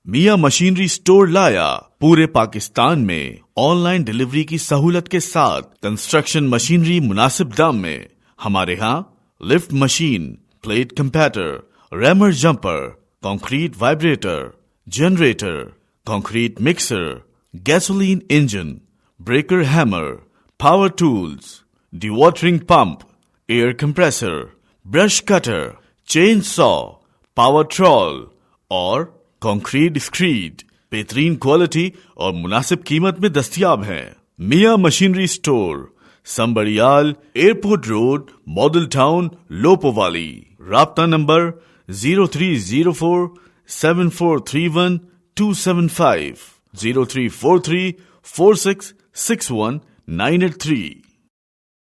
میاں machinery store لایا پورے پاکستان میں آن لائن ڈلیوری کی سہولت کے ساتھ کنسٹریکشن مشینری مناسب دام میں. ہمارے ہاں lift machine, plate compactor, rammer jumper, concrete vibrator, generator, concrete mixer, gasoline engine, breaker hammer, power tools, dewatering pump, air compressor, brush cutter, chain saw, power trowel اور کنکریٹ سکریڈ بہترین quality اور مناسب قیمت میں دستیاب ہیں. Mian machinery store, Sambrial, airport road, model town, Lopowali. رابطہ number 0304 7431 275 0343 4661 983.